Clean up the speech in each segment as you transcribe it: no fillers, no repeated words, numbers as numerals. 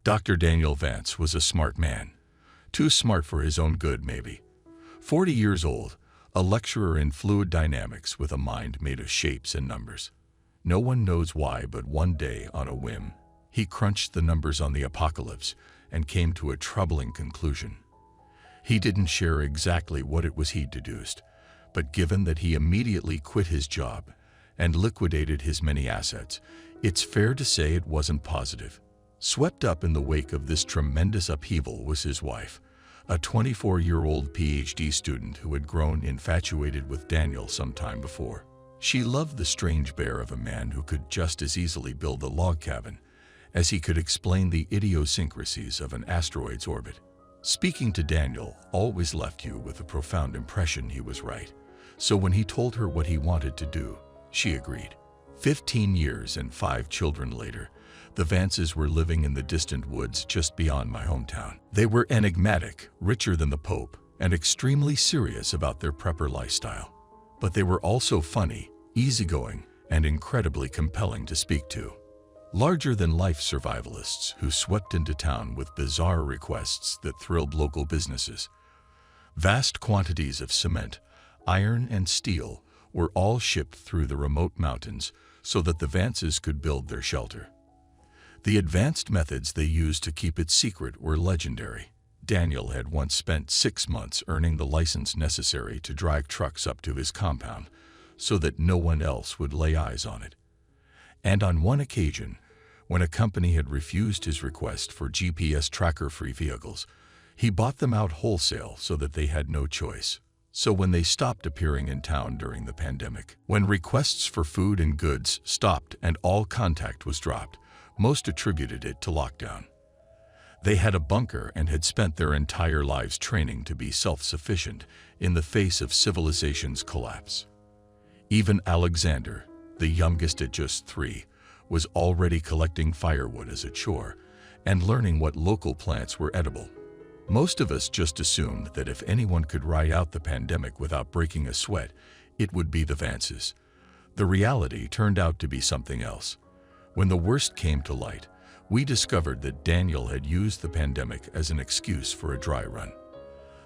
Dr. Daniel Vance was a smart man. Too smart for his own good, maybe. 40 years old, a lecturer in fluid dynamics with a mind made of shapes and numbers. No one knows why, but one day, on a whim, he crunched the numbers on the apocalypse and came to a troubling conclusion. He didn't share exactly what it was he deduced, but given that he immediately quit his job and liquidated his many assets, it's fair to say it wasn't positive. Swept up in the wake of this tremendous upheaval was his wife, a 24-year-old PhD student who had grown infatuated with Daniel some time before. She loved the strange bear of a man who could just as easily build a log cabin as he could explain the idiosyncrasies of an asteroid's orbit. Speaking to Daniel always left you with a profound impression he was right, so when he told her what he wanted to do, she agreed. 15 years and 5 children later, the Vances were living in the distant woods just beyond my hometown. They were enigmatic, richer than the Pope, and extremely serious about their prepper lifestyle. But they were also funny, easygoing, and incredibly compelling to speak to. Larger-than-life survivalists who swept into town with bizarre requests that thrilled local businesses. Vast quantities of cement, iron, and steel were all shipped through the remote mountains so that the Vances could build their shelter. The advanced methods they used to keep it secret were legendary. Daniel had once spent 6 months earning the license necessary to drive trucks up to his compound so that no one else would lay eyes on it. And on one occasion, when a company had refused his request for GPS tracker-free vehicles, he bought them out wholesale so that they had no choice. So when they stopped appearing in town during the pandemic, when requests for food and goods stopped and all contact was dropped, most attributed it to lockdown. They had a bunker and had spent their entire lives training to be self-sufficient in the face of civilization's collapse. Even Alexander, the youngest at just 3, was already collecting firewood as a chore and learning what local plants were edible. Most of us just assumed that if anyone could ride out the pandemic without breaking a sweat, it would be the Vances. The reality turned out to be something else. When the worst came to light, we discovered that Daniel had used the pandemic as an excuse for a dry run.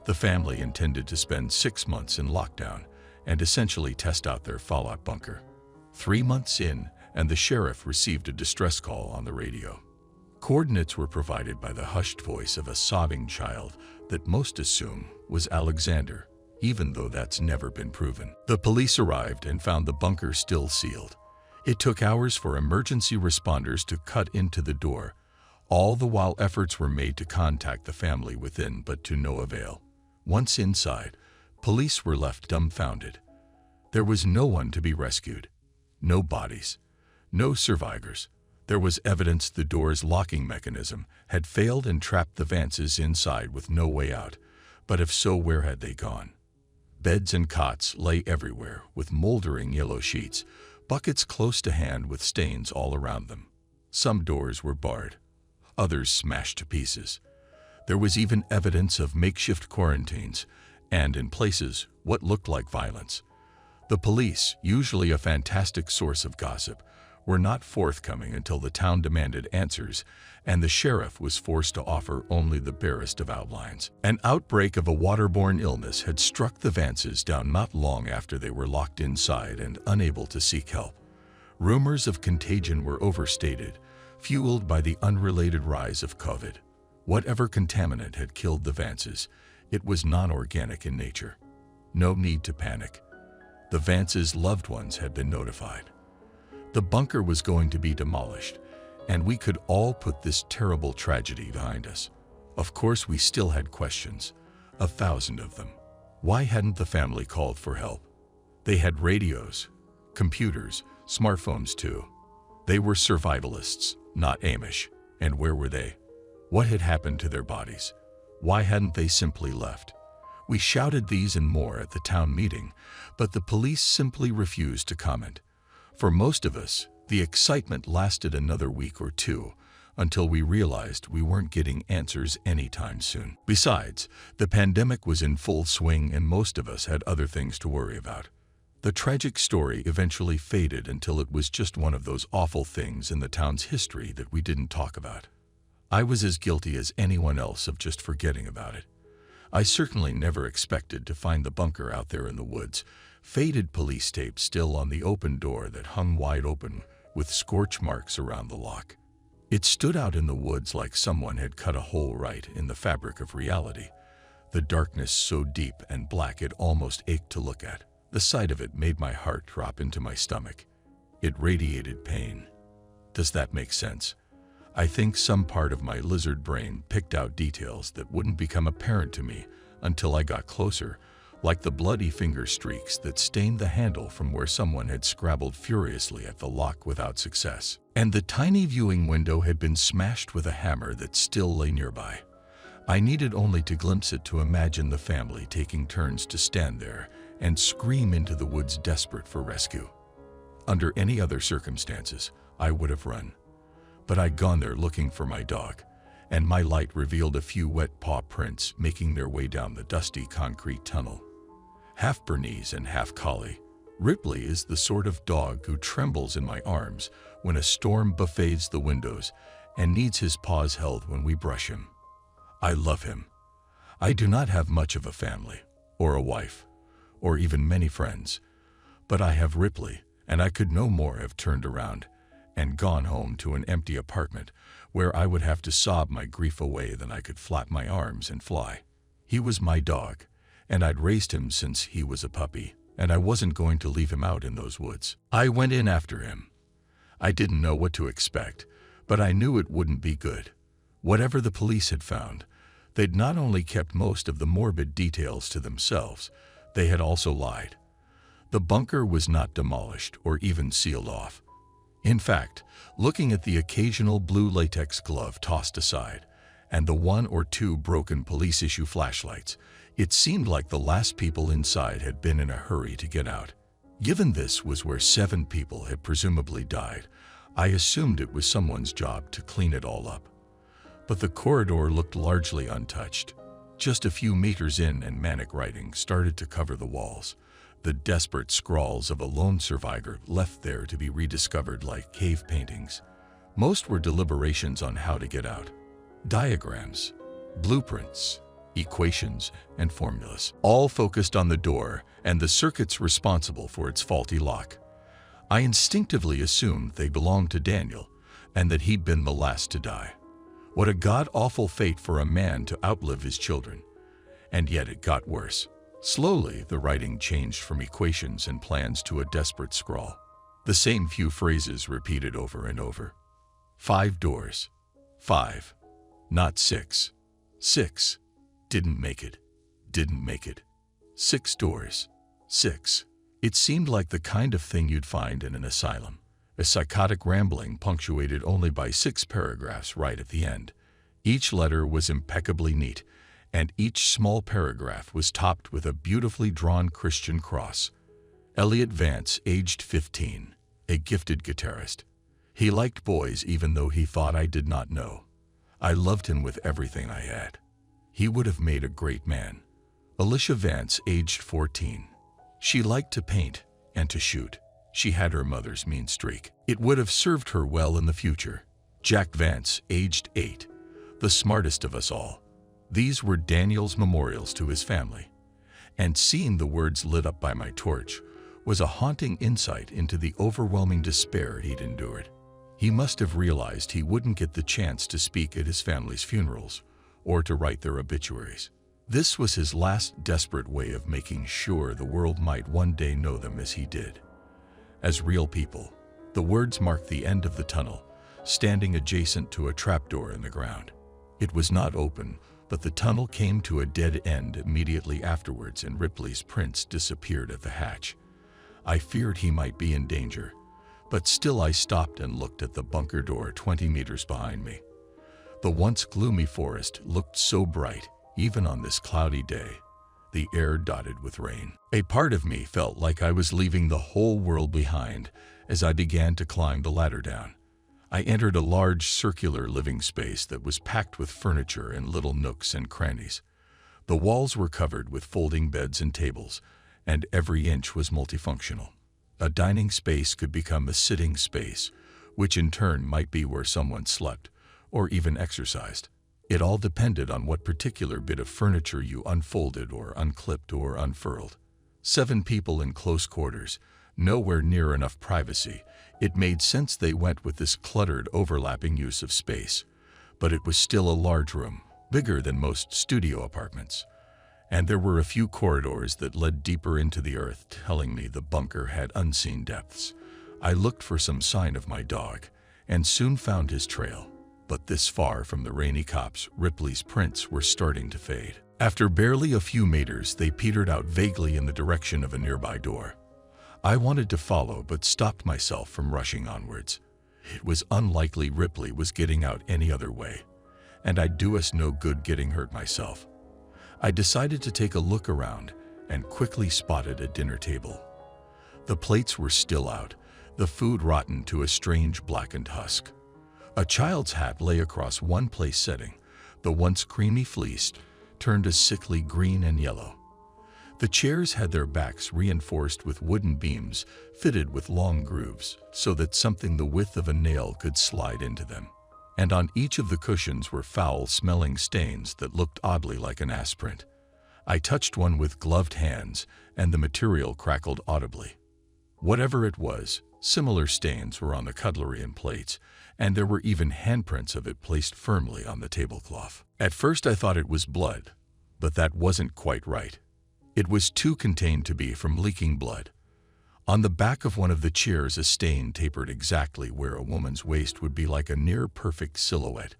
The family intended to spend 6 months in lockdown and essentially test out their fallout bunker. 3 months in, and the sheriff received a distress call on the radio. Coordinates were provided by the hushed voice of a sobbing child that most assume was Alexander, even though that's never been proven. The police arrived and found the bunker still sealed. It took hours for emergency responders to cut into the door, all the while efforts were made to contact the family within, but to no avail. Once inside, police were left dumbfounded. There was no one to be rescued. No bodies. No survivors. There was evidence the door's locking mechanism had failed and trapped the Vances inside with no way out. But if so, where had they gone? Beds and cots lay everywhere with moldering yellow sheets, buckets close to hand with stains all around them. Some doors were barred, others smashed to pieces. There was even evidence of makeshift quarantines and, in places, what looked like violence. The police, usually a fantastic source of gossip, were not forthcoming until the town demanded answers, and the sheriff was forced to offer only the barest of outlines. An outbreak of a waterborne illness had struck the Vances down not long after they were locked inside and unable to seek help. Rumors of contagion were overstated, fueled by the unrelated rise of COVID. Whatever contaminant had killed the Vances, it was non-organic in nature. No need to panic. The Vances' loved ones had been notified. The bunker was going to be demolished, and we could all put this terrible tragedy behind us. Of course, we still had questions, 1,000 of them. Why hadn't the family called for help? They had radios, computers, smartphones too. They were survivalists, not Amish. And where were they? What had happened to their bodies? Why hadn't they simply left? We shouted these and more at the town meeting, but the police simply refused to comment. For most of us, the excitement lasted another week or two until we realized we weren't getting answers anytime soon. Besides, the pandemic was in full swing and most of us had other things to worry about. The tragic story eventually faded until it was just one of those awful things in the town's history that we didn't talk about. I was as guilty as anyone else of just forgetting about it. I certainly never expected to find the bunker out there in the woods, faded police tape still on the open door that hung wide open with scorch marks around the lock. It stood out in the woods like someone had cut a hole right in the fabric of reality, the darkness so deep and black it almost ached to look at. The sight of it made my heart drop into my stomach. It radiated pain. Does that make sense? I think some part of my lizard brain picked out details that wouldn't become apparent to me until I got closer, like the bloody finger streaks that stained the handle from where someone had scrabbled furiously at the lock without success. And the tiny viewing window had been smashed with a hammer that still lay nearby. I needed only to glimpse it to imagine the family taking turns to stand there and scream into the woods desperate for rescue. Under any other circumstances, I would have run. But I'd gone there looking for my dog, and my light revealed a few wet paw prints making their way down the dusty concrete tunnel. Half Bernese and half collie, Ripley is the sort of dog who trembles in my arms when a storm buffets the windows and needs his paws held when we brush him. I love him. I do not have much of a family, or a wife, or even many friends, but I have Ripley, and I could no more have turned around and gone home to an empty apartment where I would have to sob my grief away than I could flap my arms and fly. He was my dog, and I'd raised him since he was a puppy, and I wasn't going to leave him out in those woods. I went in after him. I didn't know what to expect, but I knew it wouldn't be good. Whatever the police had found, they'd not only kept most of the morbid details to themselves, they had also lied. The bunker was not demolished or even sealed off. In fact, looking at the occasional blue latex glove tossed aside and the one or two broken police-issue flashlights, it seemed like the last people inside had been in a hurry to get out. Given this was where 7 people had presumably died, I assumed it was someone's job to clean it all up. But the corridor looked largely untouched. Just a few meters in and manic writing started to cover the walls, the desperate scrawls of a lone survivor left there to be rediscovered like cave paintings. Most were deliberations on how to get out. Diagrams, blueprints, equations, and formulas, all focused on the door and the circuits responsible for its faulty lock. I instinctively assumed they belonged to Daniel and that he'd been the last to die. What a god-awful fate for a man to outlive his children. And yet it got worse. Slowly, the writing changed from equations and plans to a desperate scrawl. The same few phrases repeated over and over. 5 doors. 5. Not 6. 6. Didn't make it. Didn't make it. 6 doors. 6. It seemed like the kind of thing you'd find in an asylum. A psychotic rambling punctuated only by 6 paragraphs right at the end. Each letter was impeccably neat, and each small paragraph was topped with a beautifully drawn Christian cross. Elliot Vance, aged 15, a gifted guitarist. He liked boys even though he thought I did not know. I loved him with everything I had. He would have made a great man. Alicia Vance, aged 14. She liked to paint and to shoot. She had her mother's mean streak. It would have served her well in the future. Jack Vance, aged 8, the smartest of us all. These were Daniel's memorials to his family, and seeing the words lit up by my torch was a haunting insight into the overwhelming despair he'd endured. He must have realized he wouldn't get the chance to speak at his family's funerals or to write their obituaries. This was his last desperate way of making sure the world might one day know them as he did. As real people, the words marked the end of the tunnel, standing adjacent to a trapdoor in the ground. It was not open, but the tunnel came to a dead end immediately afterwards and Ripley's prints disappeared at the hatch. I feared he might be in danger, but still I stopped and looked at the bunker door 20 meters behind me. The once gloomy forest looked so bright, even on this cloudy day, the air dotted with rain. A part of me felt like I was leaving the whole world behind as I began to climb the ladder down. I entered a large circular living space that was packed with furniture and little nooks and crannies. The walls were covered with folding beds and tables, and every inch was multifunctional. A dining space could become a sitting space, which in turn might be where someone slept, or even exercised. It all depended on what particular bit of furniture you unfolded or unclipped or unfurled. 7 people in close quarters, nowhere near enough privacy. It made sense they went with this cluttered, overlapping use of space. But it was still a large room, bigger than most studio apartments. And there were a few corridors that led deeper into the earth, telling me the bunker had unseen depths. I looked for some sign of my dog, and soon found his trail. But this far from the rainy copse, Ripley's prints were starting to fade. After barely a few meters, they petered out vaguely in the direction of a nearby door. I wanted to follow, but stopped myself from rushing onwards. It was unlikely Ripley was getting out any other way, and I'd do us no good getting hurt myself. I decided to take a look around and quickly spotted a dinner table. The plates were still out, the food rotten to a strange blackened husk. A child's hat lay across one place setting, the once creamy fleece turned a sickly green and yellow. The chairs had their backs reinforced with wooden beams fitted with long grooves so that something the width of a nail could slide into them. And on each of the cushions were foul-smelling stains that looked oddly like an ass print. I touched one with gloved hands, and the material crackled audibly. Whatever it was, similar stains were on the cutlery and plates, and there were even handprints of it placed firmly on the tablecloth. At first I thought it was blood, but that wasn't quite right. It was too contained to be from leaking blood. On the back of one of the chairs, a stain tapered exactly where a woman's waist would be, like a near-perfect silhouette.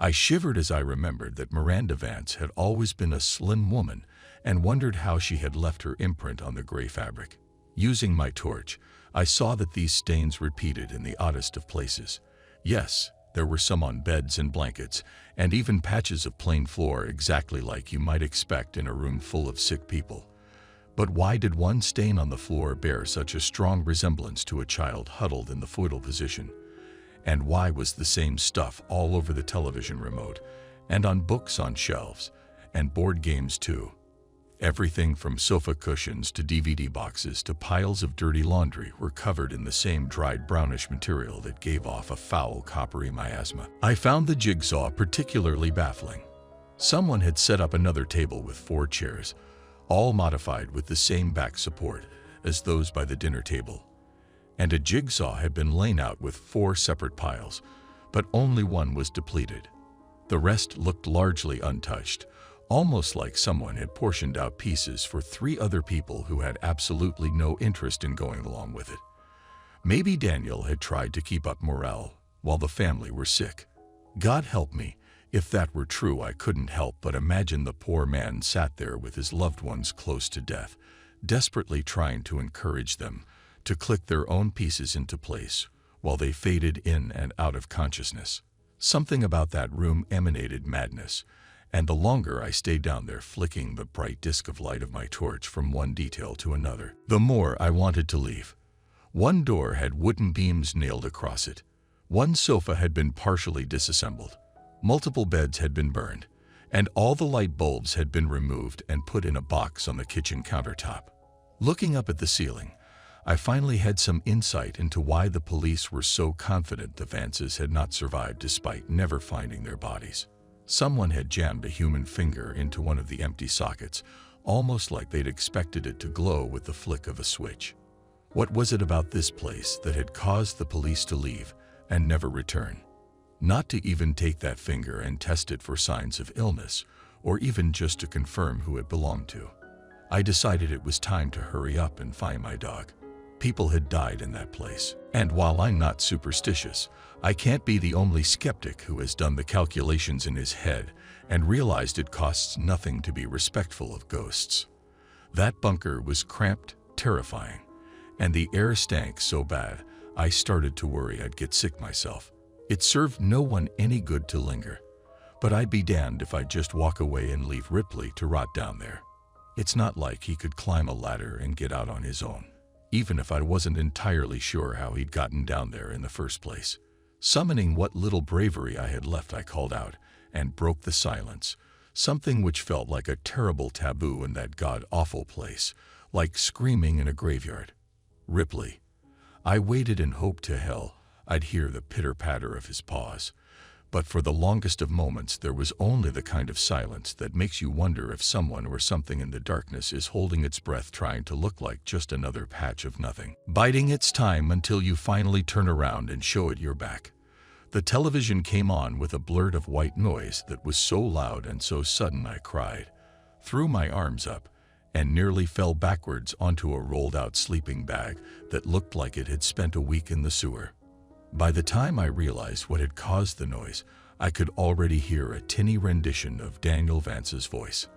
I shivered as I remembered that Miranda Vance had always been a slim woman and wondered how she had left her imprint on the gray fabric. Using my torch, I saw that these stains repeated in the oddest of places. Yes, there were some on beds and blankets, and even patches of plain floor exactly like you might expect in a room full of sick people. But why did one stain on the floor bear such a strong resemblance to a child huddled in the fetal position? And why was the same stuff all over the television remote, and on books on shelves, and board games too? Everything from sofa cushions to DVD boxes to piles of dirty laundry were covered in the same dried brownish material that gave off a foul coppery miasma. I found the jigsaw particularly baffling. Someone had set up another table with 4 chairs, all modified with the same back support as those by the dinner table. And a jigsaw had been laid out with 4 separate piles, but only one was depleted. The rest looked largely untouched, almost like someone had portioned out pieces for 3 other people who had absolutely no interest in going along with it. Maybe Daniel had tried to keep up morale while the family were sick. God help me, if that were true. I couldn't help but imagine the poor man sat there with his loved ones close to death, desperately trying to encourage them to click their own pieces into place while they faded in and out of consciousness. Something about that room emanated madness, and the longer I stayed down there flicking the bright disk of light of my torch from one detail to another, the more I wanted to leave. One door had wooden beams nailed across it. One sofa had been partially disassembled. Multiple beds had been burned, and all the light bulbs had been removed and put in a box on the kitchen countertop. Looking up at the ceiling, I finally had some insight into why the police were so confident the Vances had not survived despite never finding their bodies. Someone had jammed a human finger into one of the empty sockets, almost like they'd expected it to glow with the flick of a switch. What was it about this place that had caused the police to leave and never return? Not to even take that finger and test it for signs of illness, or even just to confirm who it belonged to. I decided it was time to hurry up and find my dog. People had died in that place, and while I'm not superstitious, I can't be the only skeptic who has done the calculations in his head and realized it costs nothing to be respectful of ghosts. That bunker was cramped, terrifying, and the air stank so bad I started to worry I'd get sick myself. It served no one any good to linger, but I'd be damned if I'd just walk away and leave Ripley to rot down there. It's not like he could climb a ladder and get out on his own, even if I wasn't entirely sure how he'd gotten down there in the first place. Summoning what little bravery I had left, I called out and broke the silence, something which felt like a terrible taboo in that god-awful place, like screaming in a graveyard. Ripley. I waited and hoped to hell I'd hear the pitter-patter of his paws, But for the longest of moments, there was only the kind of silence that makes you wonder if someone or something in the darkness is holding its breath, trying to look like just another patch of nothing, biding its time until you finally turn around and show it your back. The television came on with a blurt of white noise that was so loud and so sudden I cried, threw my arms up, and nearly fell backwards onto a rolled-out sleeping bag that looked like it had spent a week in the sewer. By the time I realized what had caused the noise, I could already hear a tinny rendition of Daniel Vance's voice.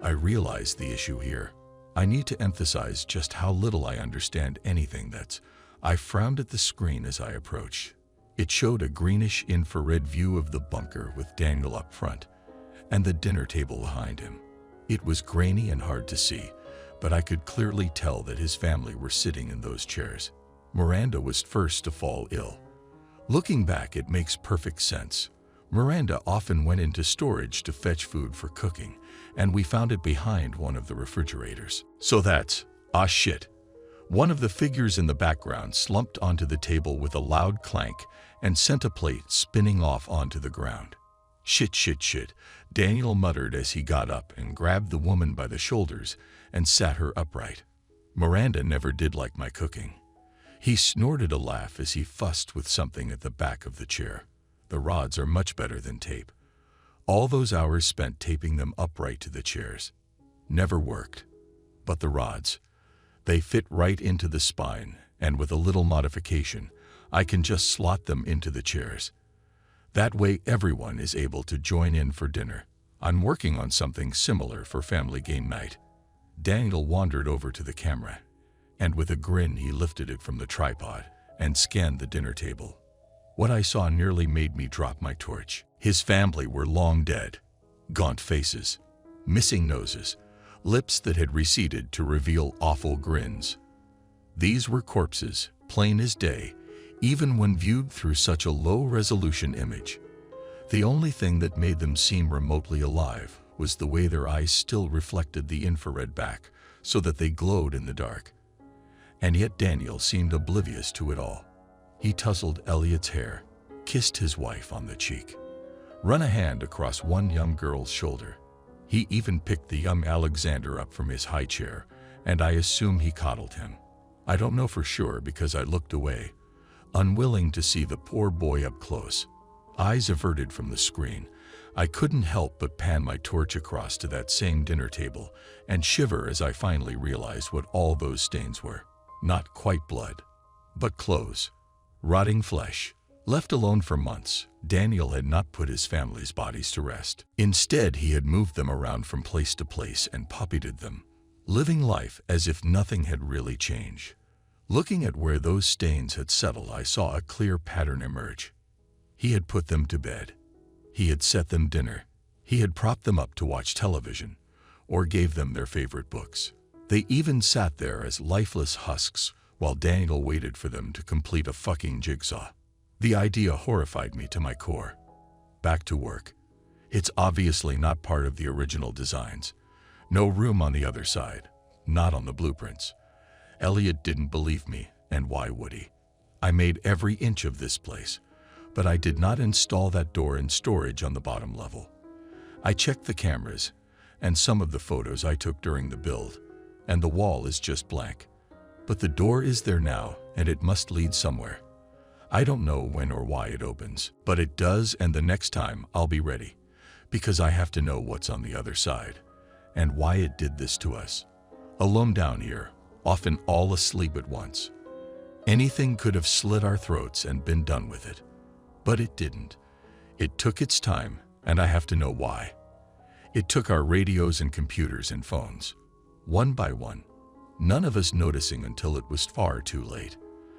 I realized the issue here. I need to emphasize just how little I understand anything that's. I frowned at the screen as I approached. It showed a greenish infrared view of the bunker with Daniel up front and the dinner table behind him. It was grainy and hard to see, but I could clearly tell that his family were sitting in those chairs. Miranda was first to fall ill. Looking back, it makes perfect sense. Miranda often went into storage to fetch food for cooking, and we found it behind one of the refrigerators. So that's, shit. One of the figures in the background slumped onto the table with a loud clank and sent a plate spinning off onto the ground. Shit, shit, shit, Daniel muttered as he got up and grabbed the woman by the shoulders and sat her upright. Miranda never did like my cooking. He snorted a laugh as he fussed with something at the back of the chair. The rods are much better than tape. All those hours spent taping them upright to the chairs never worked. But the rods, they fit right into the spine, and with a little modification, I can just slot them into the chairs. That way everyone is able to join in for dinner. I'm working on something similar for family game night. Daniel wandered over to the camera, and with a grin he lifted it from the tripod and scanned the dinner table. What I saw nearly made me drop my torch. His family were long dead. Gaunt faces, missing noses, lips that had receded to reveal awful grins. These were corpses, plain as day, even when viewed through such a low-resolution image. The only thing that made them seem remotely alive was the way their eyes still reflected the infrared back so that they glowed in the dark. And yet Daniel seemed oblivious to it all. He tousled Elliot's hair, kissed his wife on the cheek, run a hand across one young girl's shoulder. He even picked the young Alexander up from his high chair, and I assume he coddled him. I don't know for sure because I looked away, unwilling to see the poor boy up close. Eyes averted from the screen, I couldn't help but pan my torch across to that same dinner table and shiver as I finally realized what all those stains were. Not quite blood, but clothes, rotting flesh. Left alone for months, Daniel had not put his family's bodies to rest. Instead, he had moved them around from place to place and puppeted them, living life as if nothing had really changed. Looking at where those stains had settled, I saw a clear pattern emerge. He had put them to bed. He had set them dinner. He had propped them up to watch television, or gave them their favorite books. They even sat there as lifeless husks while Daniel waited for them to complete a fucking jigsaw. The idea horrified me to my core. Back to work. It's obviously not part of the original designs. No room on the other side. Not on the blueprints. Elliot didn't believe me, and why would he? I made every inch of this place, but I did not install that door in storage on the bottom level. I checked the cameras and some of the photos I took during the build, and the wall is just blank. But the door is there now, and it must lead somewhere. I don't know when or why it opens, but it does, and the next time I'll be ready, because I have to know what's on the other side, and why it did this to us. Alone down here, often all asleep at once. Anything could have slit our throats and been done with it. But it didn't. It took its time, and I have to know why. It took our radios and computers and phones, one by one, none of us noticing until it was far too late.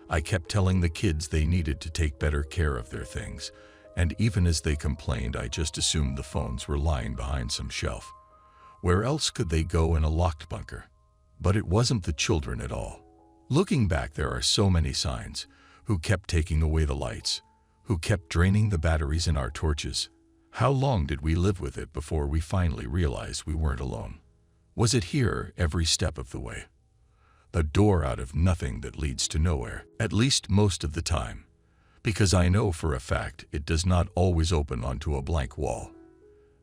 I kept telling the kids they needed to take better care of their things, and even as they complained, I just assumed the phones were lying behind some shelf. Where else could they go in a locked bunker? But it wasn't the children at all. Looking back, there are so many signs. Who kept taking away the lights? Who kept draining the batteries in our torches? How long did we live with it before we finally realized we weren't alone? Was it here every step of the way? The door out of nothing that leads to nowhere, at least most of the time. because I know for a fact it does not always open onto a blank wall.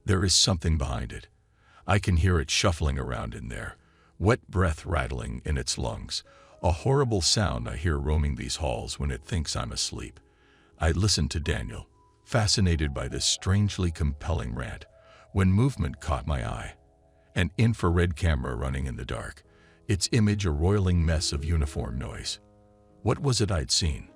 There is something behind it. I can hear it shuffling around in there, wet breath rattling in its lungs, a horrible sound I hear roaming these halls when it thinks I'm asleep. I listen to Daniel, fascinated by this strangely compelling rant, when movement caught my eye. An infrared camera running in the dark, its image a roiling mess of uniform noise. What was it I'd seen?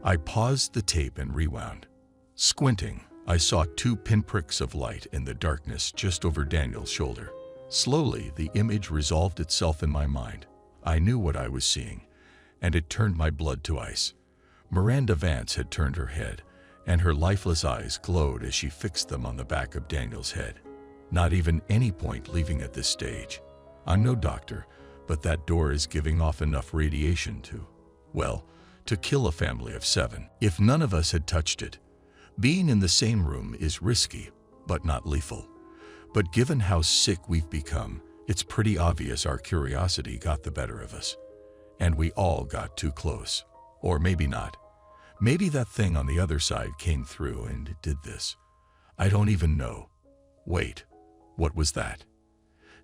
I paused the tape and rewound. Squinting, I saw two pinpricks of light in the darkness just over Daniel's shoulder. Slowly, the image resolved itself in my mind. I knew what I was seeing, and it turned my blood to ice. Miranda Vance had turned her head, and her lifeless eyes glowed as she fixed them on the back of Daniel's head. Not even any point leaving at this stage. I'm no doctor, but that door is giving off enough radiation to kill a family of 7. If none of us had touched it, being in the same room is risky, but not lethal. But given how sick we've become, it's pretty obvious our curiosity got the better of us. And we all got too close. Or maybe not. Maybe that thing on the other side came through and did this. I don't even know. Wait, what was that?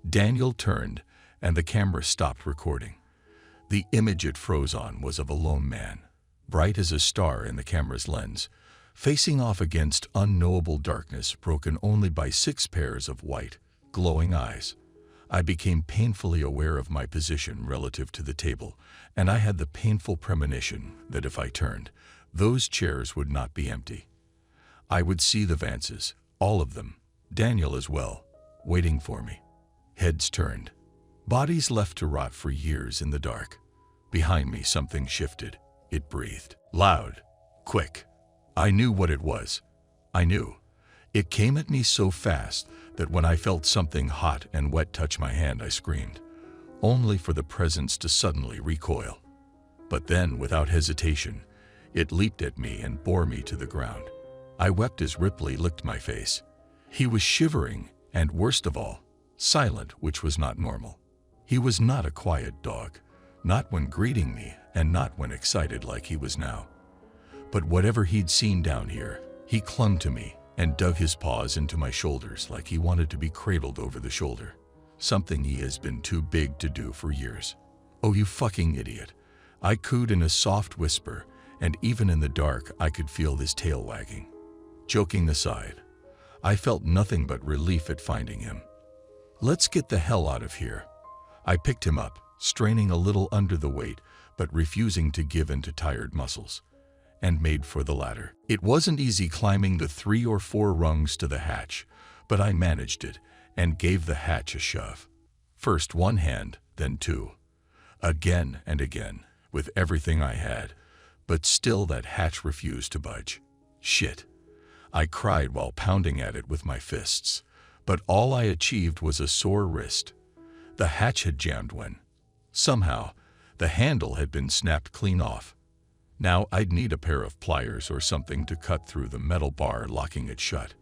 Daniel turned, and the camera stopped recording. The image it froze on was of a lone man, bright as a star in the camera's lens, facing off against unknowable darkness broken only by 6 pairs of white, glowing eyes. I became painfully aware of my position relative to the table, and I had the painful premonition that if I turned, those chairs would not be empty. I would see the Vances, all of them, Daniel as well, waiting for me. Heads turned. Bodies left to rot for years in the dark. Behind me something shifted. It breathed. Loud. Quick. I knew what it was. I knew. It came at me so fast that when I felt something hot and wet touch my hand, I screamed, only for the presence to suddenly recoil. But then, without hesitation, it leaped at me and bore me to the ground. I wept as Ripley licked my face. He was shivering and, worst of all, silent, which was not normal. He was not a quiet dog, not when greeting me and not when excited like he was now. But whatever he'd seen down here, he clung to me and dug his paws into my shoulders like he wanted to be cradled over the shoulder, something he has been too big to do for years. "Oh, you fucking idiot," I cooed in a soft whisper, and even in the dark I could feel his tail wagging. Joking aside, I felt nothing but relief at finding him. "Let's get the hell out of here." I picked him up, straining a little under the weight, but refusing to give in to tired muscles, and made for the ladder. It wasn't easy climbing the 3 or 4 rungs to the hatch, but I managed it and gave the hatch a shove. First one hand, then 2. Again and again, with everything I had, but still that hatch refused to budge. Shit. I cried while pounding at it with my fists, but all I achieved was a sore wrist. The hatch had jammed when, somehow, the handle had been snapped clean off. Now I'd need a pair of pliers or something to cut through the metal bar locking it shut.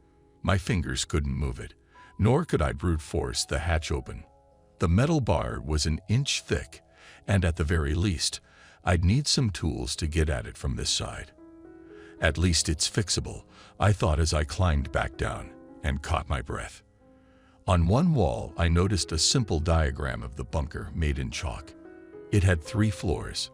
My fingers couldn't move it, nor could I brute force the hatch open. The metal bar was an inch thick, and at the very least, I'd need some tools to get at it from this side. At least it's fixable, I thought as I climbed back down and caught my breath. On one wall, I noticed a simple diagram of the bunker made in chalk. It had 3 floors.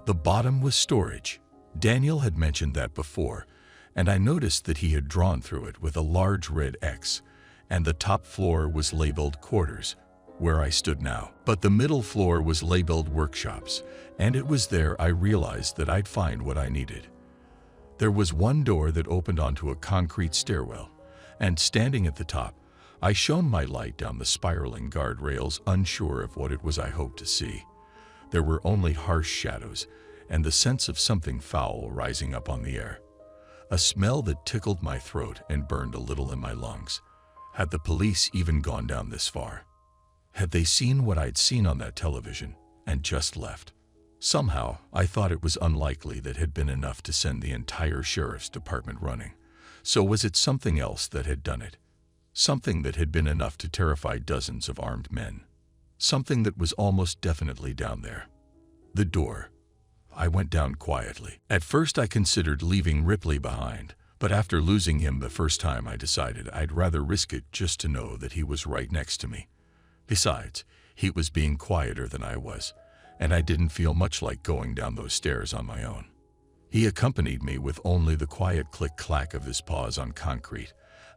The bottom was storage. Daniel had mentioned that before, and I noticed that he had drawn through it with a large red X, and the top floor was labeled quarters, where I stood now. But the middle floor was labeled workshops, and it was there I realized that I'd find what I needed. There was one door that opened onto a concrete stairwell, and standing at the top, I shone my light down the spiraling guardrails, unsure of what it was I hoped to see. There were only harsh shadows, and the sense of something foul rising up on the air. A smell that tickled my throat and burned a little in my lungs. Had the police even gone down this far? Had they seen what I'd seen on that television and just left? Somehow, I thought it was unlikely that had been enough to send the entire sheriff's department running. So was it something else that had done it? Something that had been enough to terrify dozens of armed men. Something that was almost definitely down there. The door. I went down quietly. At first I considered leaving Ripley behind, but after losing him the first time I decided I'd rather risk it just to know that he was right next to me. Besides, he was being quieter than I was, and I didn't feel much like going down those stairs on my own. He accompanied me with only the quiet click-clack of his paws on concrete,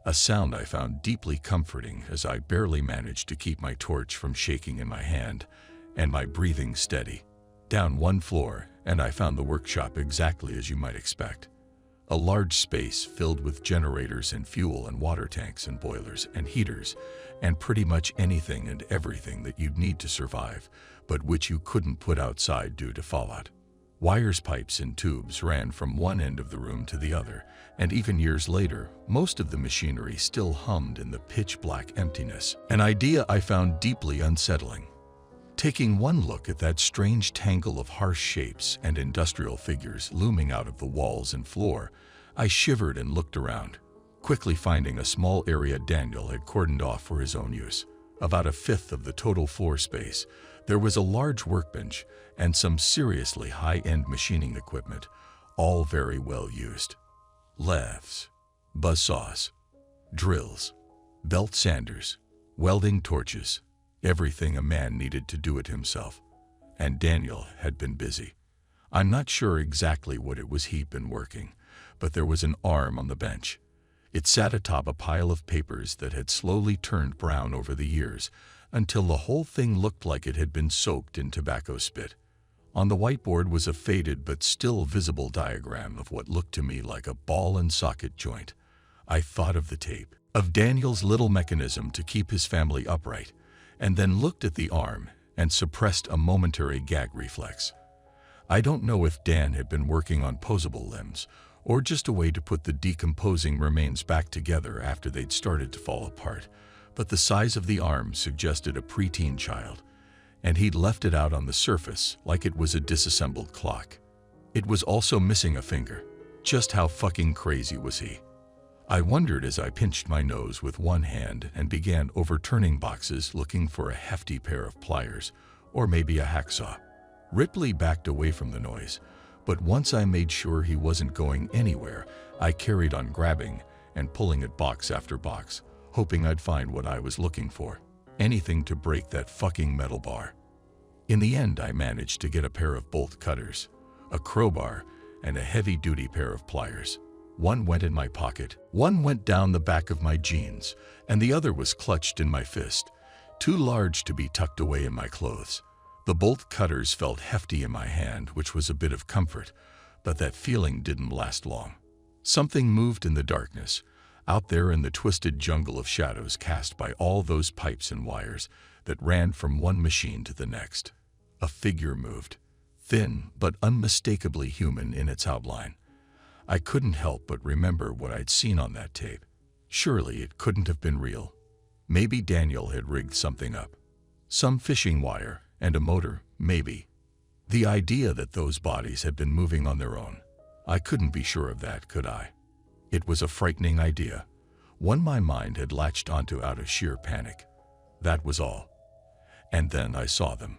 a sound I found deeply comforting as I barely managed to keep my torch from shaking in my hand and my breathing steady. Down one floor, and I found the workshop exactly as you might expect. A large space filled with generators and fuel and water tanks and boilers and heaters and pretty much anything and everything that you'd need to survive, but which you couldn't put outside due to fallout. Wires, pipes, and tubes ran from one end of the room to the other, and even years later, most of the machinery still hummed in the pitch-black emptiness, an idea I found deeply unsettling. Taking one look at that strange tangle of harsh shapes and industrial figures looming out of the walls and floor, I shivered and looked around, quickly finding a small area Daniel had cordoned off for his own use. About a fifth of the total floor space, there was a large workbench and some seriously high-end machining equipment, all very well used. Lathes, buzzsaws, drills, belt sanders, welding torches, everything a man needed to do it himself. And Daniel had been busy. I'm not sure exactly what it was he'd been working, but there was an arm on the bench. It sat atop a pile of papers that had slowly turned brown over the years, until the whole thing looked like it had been soaked in tobacco spit. On the whiteboard was a faded but still visible diagram of what looked to me like a ball and socket joint. I thought of the tape, of Daniel's little mechanism to keep his family upright, and then looked at the arm and suppressed a momentary gag reflex. I don't know if Dan had been working on posable limbs, or just a way to put the decomposing remains back together after they'd started to fall apart, but the size of the arm suggested a preteen child, and he'd left it out on the surface like it was a disassembled clock. It was also missing a finger. Just how fucking crazy was he? I wondered as I pinched my nose with one hand and began overturning boxes looking for a hefty pair of pliers, or maybe a hacksaw. Ripley backed away from the noise, but once I made sure he wasn't going anywhere, I carried on grabbing and pulling at box after box, hoping I'd find what I was looking for. Anything to break that fucking metal bar. In the end, I managed to get a pair of bolt cutters, a crowbar, and a heavy-duty pair of pliers. One went in my pocket, one went down the back of my jeans, and the other was clutched in my fist, too large to be tucked away in my clothes. The bolt cutters felt hefty in my hand, which was a bit of comfort, but that feeling didn't last long. Something moved in the darkness, out there in the twisted jungle of shadows cast by all those pipes and wires that ran from one machine to the next. A figure moved, thin but unmistakably human in its outline. I couldn't help but remember what I'd seen on that tape. Surely it couldn't have been real. Maybe Daniel had rigged something up. Some fishing wire and a motor, maybe. The idea that those bodies had been moving on their own. I couldn't be sure of that, could I? It was a frightening idea, one my mind had latched onto out of sheer panic. That was all. And then I saw them.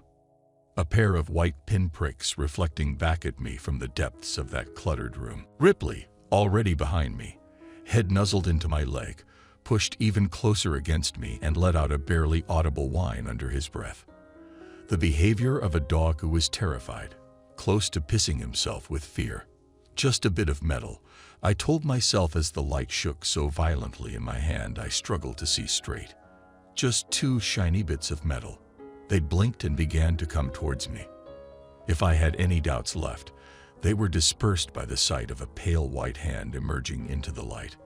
A pair of white pinpricks reflecting back at me from the depths of that cluttered room. Ripley, already behind me, head nuzzled into my leg, pushed even closer against me and let out a barely audible whine under his breath. The behavior of a dog who was terrified, close to pissing himself with fear. Just a bit of metal, I told myself as the light shook so violently in my hand I struggled to see straight. Just two shiny bits of metal. They blinked and began to come towards me. If I had any doubts left, they were dispersed by the sight of a pale white hand emerging into the light.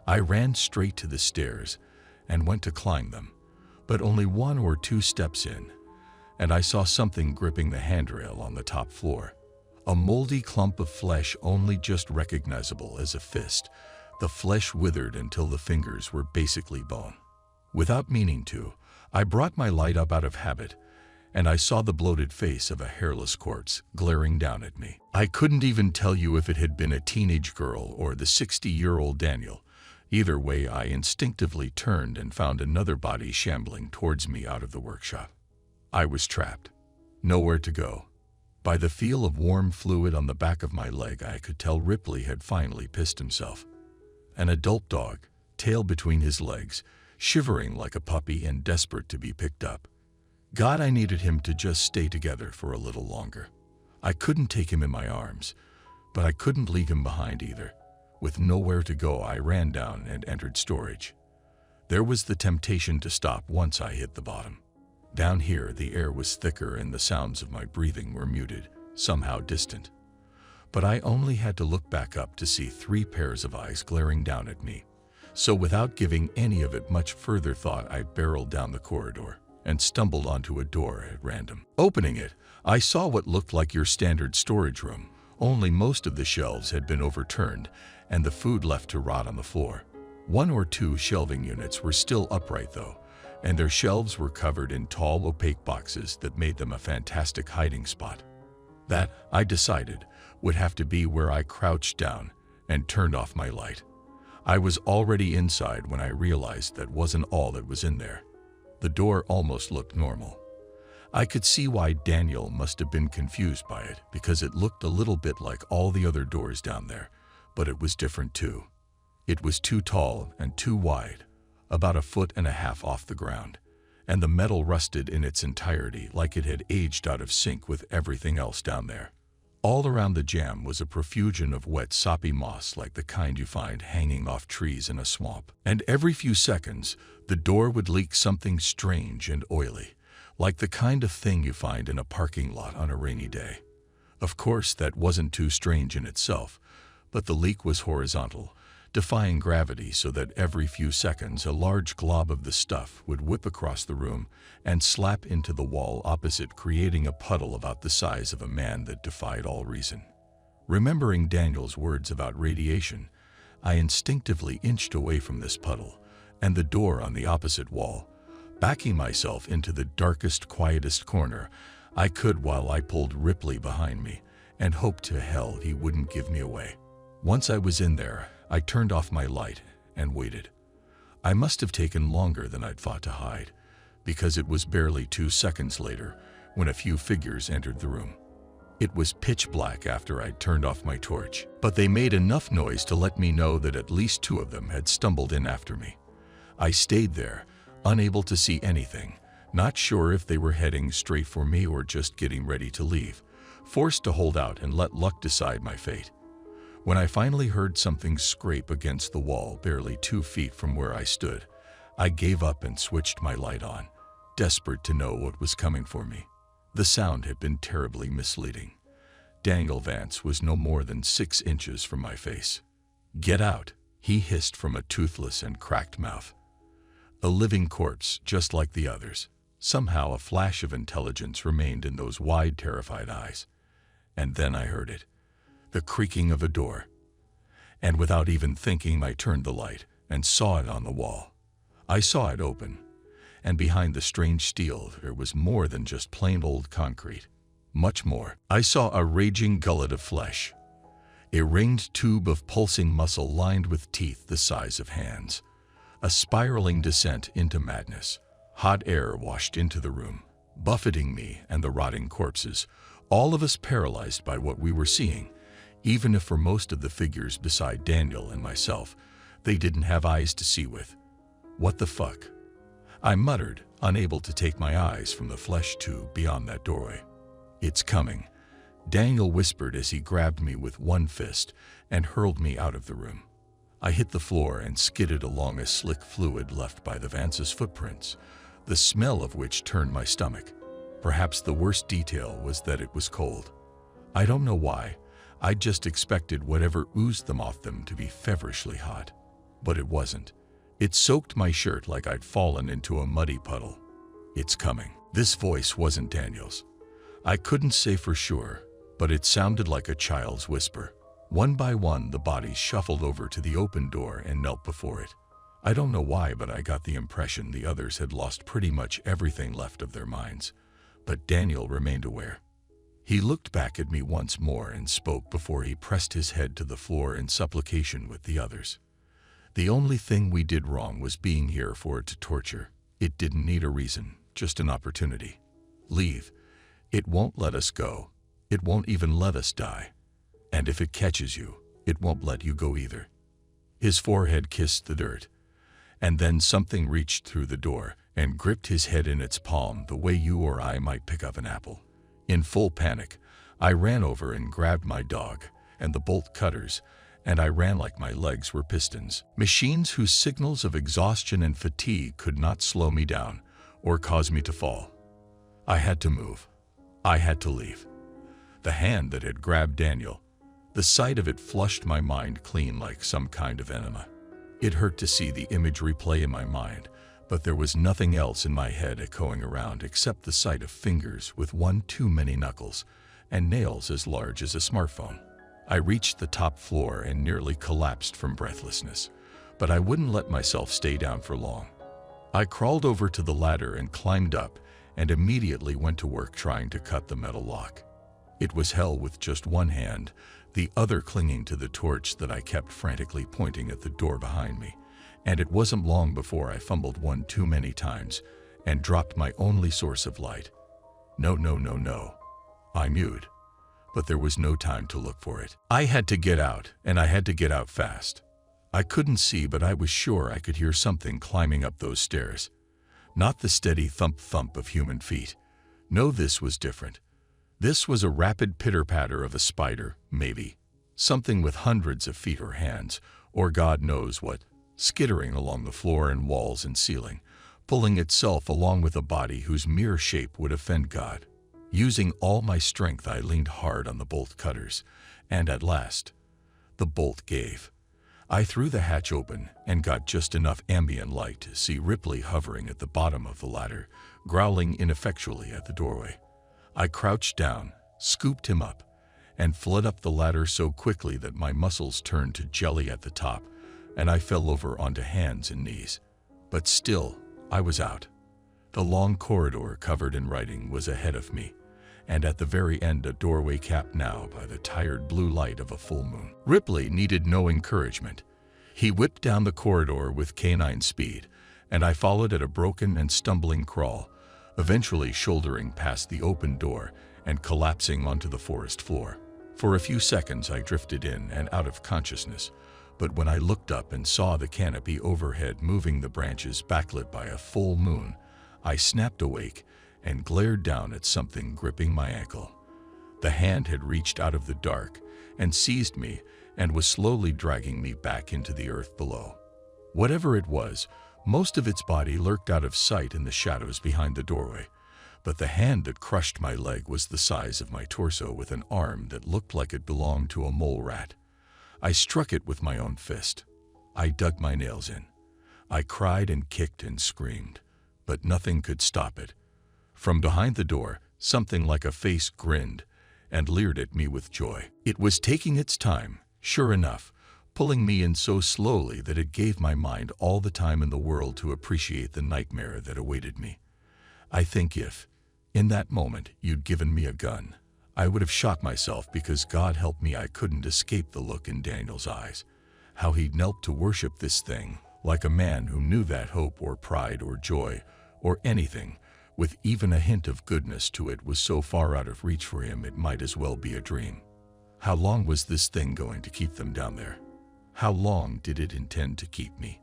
I ran straight to the stairs and went to climb them, but only 1 or 2 steps in, and I saw something gripping the handrail on the top floor. A moldy clump of flesh only just recognizable as a fist. The flesh withered until the fingers were basically bone. Without meaning to, I brought my light up out of habit, and I saw the bloated face of a hairless corpse glaring down at me. I couldn't even tell you if it had been a teenage girl or the 60-year-old Daniel. Either way, I instinctively turned and found another body shambling towards me out of the workshop. I was trapped. Nowhere to go. By the feel of warm fluid on the back of my leg, I could tell Ripley had finally pissed himself. An adult dog, tail between his legs, shivering like a puppy and desperate to be picked up. God, I needed him to just stay together for a little longer. I couldn't take him in my arms, but I couldn't leave him behind either. With nowhere to go, I ran down and entered storage. There was the temptation to stop once I hit the bottom. Down here, the air was thicker and the sounds of my breathing were muted, somehow distant. But I only had to look back up to see 3 pairs of eyes glaring down at me. So without giving any of it much further thought, I barreled down the corridor and stumbled onto a door at random. Opening it, I saw what looked like your standard storage room, only most of the shelves had been overturned and the food left to rot on the floor. 1 or 2 shelving units were still upright though, and their shelves were covered in tall, opaque boxes that made them a fantastic hiding spot. That, I decided, would have to be where I crouched down and turned off my light. I was already inside when I realized that wasn't all that was in there. The door almost looked normal. I could see why Daniel must have been confused by it, because it looked a little bit like all the other doors down there, but it was different too. It was too tall and too wide, about 1.5 feet off the ground, and the metal rusted in its entirety like it had aged out of sync with everything else down there. All around the jamb was a profusion of wet, soppy moss like the kind you find hanging off trees in a swamp. And every few seconds, the door would leak something strange and oily, like the kind of thing you find in a parking lot on a rainy day. Of course, that wasn't too strange in itself, but the leak was horizontal, defying gravity, so that every few seconds a large glob of the stuff would whip across the room and slap into the wall opposite, creating a puddle about the size of a man that defied all reason. Remembering Daniel's words about radiation, I instinctively inched away from this puddle and the door on the opposite wall, backing myself into the darkest, quietest corner I could while I pulled Ripley behind me and hoped to hell he wouldn't give me away. Once I was in there, I turned off my light and waited. I must have taken longer than I'd thought to hide, because it was barely 2 seconds later when a few figures entered the room. It was pitch black after I'd turned off my torch, but they made enough noise to let me know that at least 2 of them had stumbled in after me. I stayed there, unable to see anything, not sure if they were heading straight for me or just getting ready to leave, forced to hold out and let luck decide my fate. When I finally heard something scrape against the wall barely 2 feet from where I stood, I gave up and switched my light on, desperate to know what was coming for me. The sound had been terribly misleading. Daniel Vance was no more than 6 inches from my face. "Get out," he hissed from a toothless and cracked mouth. A living corpse, just like the others. Somehow a flash of intelligence remained in those wide, terrified eyes. And then I heard it. The creaking of a door. And without even thinking, I turned the light and saw it on the wall. I saw it open, and behind the strange steel there was more than just plain old concrete. Much more. I saw a raging gullet of flesh, a ringed tube of pulsing muscle lined with teeth the size of hands, a spiraling descent into madness. Hot air washed into the room, buffeting me and the rotting corpses, all of us paralyzed by what we were seeing. Even if for most of the figures beside Daniel and myself, they didn't have eyes to see with. "What the fuck?" I muttered, unable to take my eyes from the flesh tube beyond that doorway. "It's coming," Daniel whispered as he grabbed me with one fist and hurled me out of the room. I hit the floor and skidded along a slick fluid left by the Vance's footprints, the smell of which turned my stomach. Perhaps the worst detail was that it was cold. I don't know why. I just expected whatever oozed them off them to be feverishly hot. But it wasn't. It soaked my shirt like I'd fallen into a muddy puddle. "It's coming." This voice wasn't Daniel's. I couldn't say for sure, but it sounded like a child's whisper. One by one, the bodies shuffled over to the open door and knelt before it. I don't know why, but I got the impression the others had lost pretty much everything left of their minds. But Daniel remained aware. He looked back at me once more and spoke before he pressed his head to the floor in supplication with the others. "The only thing we did wrong was being here for it to torture. It didn't need a reason, just an opportunity. Leave. It won't let us go. It won't even let us die. And if it catches you, it won't let you go either." His forehead kissed the dirt, and then something reached through the door and gripped his head in its palm the way you or I might pick up an apple. In full panic, I ran over and grabbed my dog and the bolt cutters, and I ran like my legs were pistons. Machines whose signals of exhaustion and fatigue could not slow me down or cause me to fall. I had to move. I had to leave. The hand that had grabbed Daniel, the sight of it flushed my mind clean like some kind of enema. It hurt to see the image replay in my mind, but there was nothing else in my head echoing around except the sight of fingers with one too many knuckles and nails as large as a smartphone. I reached the top floor and nearly collapsed from breathlessness, but I wouldn't let myself stay down for long. I crawled over to the ladder and climbed up and immediately went to work trying to cut the metal lock. It was hell with just one hand, the other clinging to the torch that I kept frantically pointing at the door behind me, and it wasn't long before I fumbled one too many times and dropped my only source of light. No, no, no, no. I mewed, but there was no time to look for it. I had to get out, and I had to get out fast. I couldn't see, but I was sure I could hear something climbing up those stairs. Not the steady thump-thump of human feet. No, this was different. This was a rapid pitter-patter of a spider, maybe. Something with hundreds of feet or hands, or God knows what, skittering along the floor and walls and ceiling, pulling itself along with a body whose mere shape would offend God. Using all my strength, I leaned hard on the bolt cutters, and at last, the bolt gave. I threw the hatch open and got just enough ambient light to see Ripley hovering at the bottom of the ladder, growling ineffectually at the doorway. I crouched down, scooped him up, and fled up the ladder so quickly that my muscles turned to jelly at the top, and I fell over onto hands and knees. But still, I was out. The long corridor covered in writing was ahead of me, and at the very end a doorway capped now by the tired blue light of a full moon. Ripley needed no encouragement. He whipped down the corridor with canine speed, and I followed at a broken and stumbling crawl, eventually shouldering past the open door and collapsing onto the forest floor. For a few seconds I drifted in and out of consciousness, but when I looked up and saw the canopy overhead moving, the branches backlit by a full moon, I snapped awake and glared down at something gripping my ankle. The hand had reached out of the dark and seized me and was slowly dragging me back into the earth below. Whatever it was, most of its body lurked out of sight in the shadows behind the doorway, but the hand that crushed my leg was the size of my torso with an arm that looked like it belonged to a mole rat. I struck it with my own fist. I dug my nails in. I cried and kicked and screamed, but nothing could stop it. From behind the door, something like a face grinned and leered at me with joy. It was taking its time, sure enough, pulling me in so slowly that it gave my mind all the time in the world to appreciate the nightmare that awaited me. I think if, in that moment, you'd given me a gun, I would have shot myself, because God help me, I couldn't escape the look in Daniel's eyes. How he'd knelt to worship this thing, like a man who knew that hope or pride or joy or anything, with even a hint of goodness to it, was so far out of reach for him it might as well be a dream. How long was this thing going to keep them down there? How long did it intend to keep me?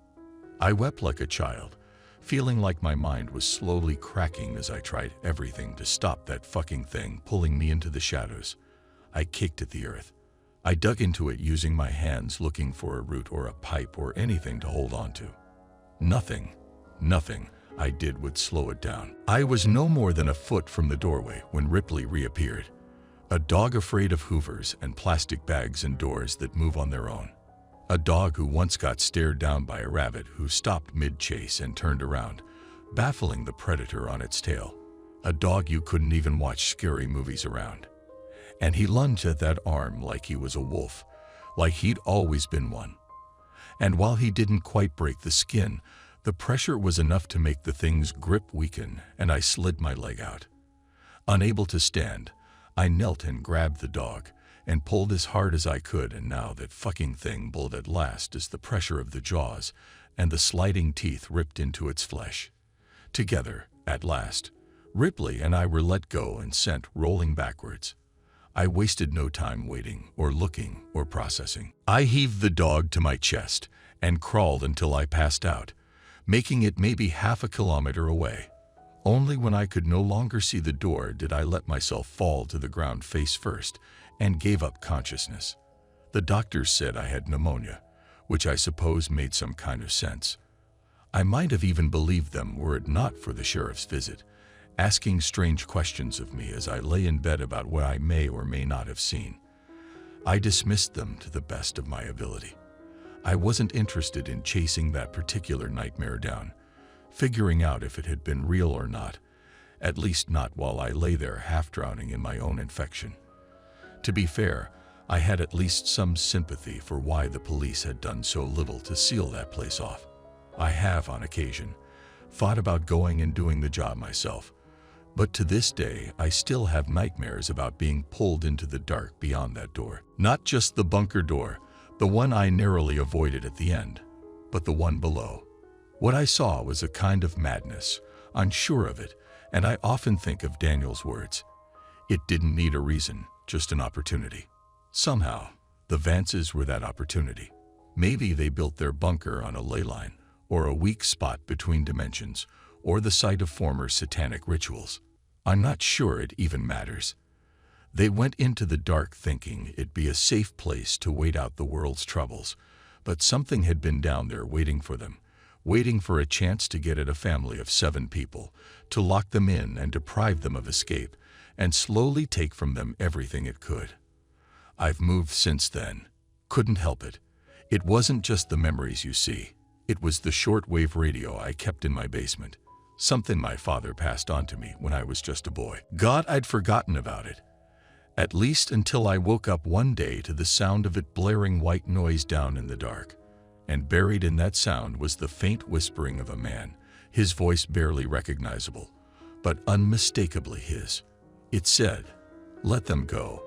I wept like a child, feeling like my mind was slowly cracking as I tried everything to stop that fucking thing pulling me into the shadows. I kicked at the earth. I dug into it using my hands, looking for a root or a pipe or anything to hold on to. Nothing I did would slow it down. I was no more than a foot from the doorway when Ripley reappeared. A dog afraid of hoovers and plastic bags and doors that move on their own. A dog who once got stared down by a rabbit who stopped mid-chase and turned around, baffling the predator on its tail. A dog you couldn't even watch scary movies around. And he lunged at that arm like he was a wolf, like he'd always been one. And while he didn't quite break the skin, the pressure was enough to make the thing's grip weaken, and I slid my leg out. Unable to stand, I knelt and grabbed the dog and pulled as hard as I could, and now that fucking thing pulled at last as the pressure of the jaws and the sliding teeth ripped into its flesh. Together, at last, Ripley and I were let go and sent rolling backwards. I wasted no time waiting or looking or processing. I heaved the dog to my chest and crawled until I passed out, making it maybe half a kilometer away. Only when I could no longer see the door did I let myself fall to the ground face first and gave up consciousness. The doctors said I had pneumonia, which I suppose made some kind of sense. I might have even believed them were it not for the sheriff's visit, asking strange questions of me as I lay in bed about what I may or may not have seen. I dismissed them to the best of my ability. I wasn't interested in chasing that particular nightmare down, figuring out if it had been real or not, at least not while I lay there half drowning in my own infection. To be fair, I had at least some sympathy for why the police had done so little to seal that place off. I have, on occasion, thought about going and doing the job myself, but to this day I still have nightmares about being pulled into the dark beyond that door. Not just the bunker door, the one I narrowly avoided at the end, but the one below. What I saw was a kind of madness, unsure of it, and I often think of Daniel's words. It didn't need a reason, just an opportunity. Somehow, the Vances were that opportunity. Maybe they built their bunker on a ley line, or a weak spot between dimensions, or the site of former satanic rituals. I'm not sure it even matters. They went into the dark thinking it'd be a safe place to wait out the world's troubles, but something had been down there waiting for them, waiting for a chance to get at a family of 7 people, to lock them in and deprive them of escape, and slowly take from them everything it could. I've moved since then. Couldn't help it. It wasn't just the memories you see. It was the shortwave radio I kept in my basement, something my father passed on to me when I was just a boy. God, I'd forgotten about it. At least until I woke up one day to the sound of it blaring white noise down in the dark. And buried in that sound was the faint whispering of a man, his voice barely recognizable, but unmistakably his. It said, "Let them go.